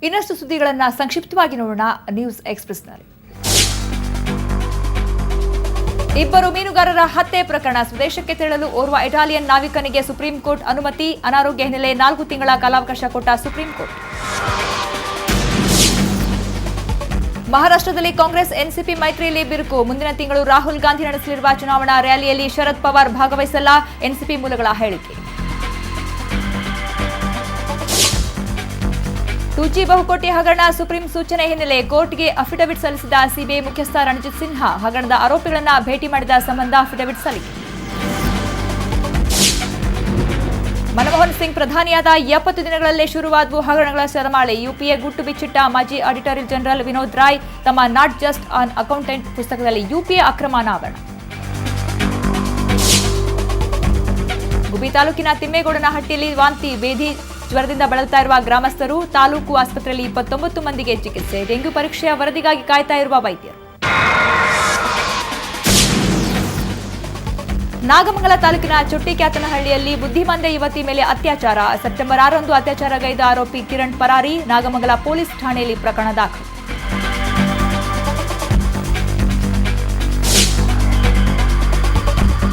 ಇನ್ನಷ್ಟು ಸುದ್ದಿಗಳನ್ನು ಸಂಕ್ಷಿಪ್ತವಾಗಿ ನೋಡೋಣ ನ್ಯೂಸ್ ಎಕ್ಸ್‌ಪ್ರೆಸ್‌ನಲ್ಲಿ. ಇಬ್ಬರು ಮೀನುಗಾರರ ಹತ್ಯೆ ಪ್ರಕರಣ. ಸ್ವದೇಶಕ್ಕೆ ತೆರಳಲು ಓರ್ವ ಇಟಾಲಿಯನ್ ನಾವಿಕನಿಗೆ ಸುಪ್ರೀಂ ಕೋರ್ಟ್ ಅನುಮತಿ. ಅನಾರೋಗ್ಯ ಹಿನ್ನೆಲೆ 4 ತಿಂಗಳ ಕಾಲಾವಕಾಶ ಕೊಟ್ಟ ಸುಪ್ರೀಂ ಕೋರ್ಟ್. ಮಹಾರಾಷ್ಟ್ರದಲ್ಲಿ ಕಾಂಗ್ರೆಸ್ ಎನ್ಸಿಪಿ ಮೈತ್ರಿಯಲ್ಲಿ ಬಿರುಕು. ಮುಂದಿನ ತಿಂಗಳು ರಾಹುಲ್ ಗಾಂಧಿ ನಡೆಸಲಿರುವ ಚುನಾವಣಾ ರ್ಯಾಲಿಯಲ್ಲಿ ಶರದ್ ಪವಾರ್ ಭಾಗವಹಿಸಲ್ಲ, ಎನ್ಸಿಪಿ ಮೂಲಗಳ ಹೇಳಿಕೆ. 2G ಬಹುಕೋಟಿ ಹಗರಣ ಸುಪ್ರೀಂ ಸೂಚನೆ ಹಿನ್ನೆಲೆ ಕೋರ್ಟ್ಗೆ ಅಫಿಡವಿಟ್ ಸಲ್ಲಿಸಿದ ಸಿಬಿಐ ಮುಖ್ಯಸ್ಥ ರಣಜಿತ್ ಸಿನ್ಹಾ. ಹಗರಣದ ಆರೋಪಿಗಳನ್ನು ಭೇಟಿ ಮಾಡಿದ ಸಂಬಂಧ ಅಫಿಡವಿಟ್ ಸಲ್ಲಿಕೆ. ಮನಮೋಹನ್ ಸಿಂಗ್ ಪ್ರಧಾನಿಯಾದ 70 ದಿನಗಳಲ್ಲೇ ಶುರುವಾದವು ಹಗರಣಗಳ ಸರಮಾಲೆ. ಯುಪಿಎ ಗುಟ್ಟು ಬಿಚ್ಚಿಟ್ಟ ಮಾಜಿ ಆಡಿಟರ್ ಜನರಲ್ ವಿನೋದ್ ರಾಯ್. ತಮ್ಮ ನಾಟ್ ಜಸ್ಟ್ ಆನ್ ಅಕೌಂಟೆಂಟ್ ಪುಸ್ತಕದಲ್ಲಿ ಯುಪಿಎ ಅಕ್ರಮ ಅನಾವರಣ. ಗುಬ್ಬಿ ತಾಲೂಕಿನ ತಿಮ್ಮೇಗೌಡನಹಟ್ಟಿಯಲ್ಲಿ ವಾಂತಿ ಬೇಧಿ ಜ್ವರದಿಂದ ಬಳಲ್ತಾ ಇರುವ ಗ್ರಾಮಸ್ಥರು. ತಾಲೂಕು ಆಸ್ಪತ್ರೆಯಲ್ಲಿ 29 ಮಂದಿಗೆ ಚಿಕಿತ್ಸೆ. ಡೆಂಗ್ಯೂ ಪರೀಕ್ಷೆಯ ವರದಿಗಾಗಿ ಕಾಯ್ತಾ ಇರುವ ವೈದ್ಯರು. ನಾಗಮಂಗಲ ತಾಲೂಕಿನ ಚುಟ್ಟಿಕ್ಯಾತನಹಳ್ಳಿಯಲ್ಲಿ ಬುದ್ಧಿಮಾಂದ್ಯ ಯುವತಿ ಮೇಲೆ ಅತ್ಯಾಚಾರ. ಸೆಪ್ಟೆಂಬರ್ 6ರಂದು ಅತ್ಯಾಚಾರಗೈದ ಆರೋಪಿ ಕಿರಣ್ ಪರಾರಿ. ನಾಗಮಂಗಲ ಪೊಲೀಸ್ ಠಾಣೆಯಲ್ಲಿ ಪ್ರಕರಣ ದಾಖಲು.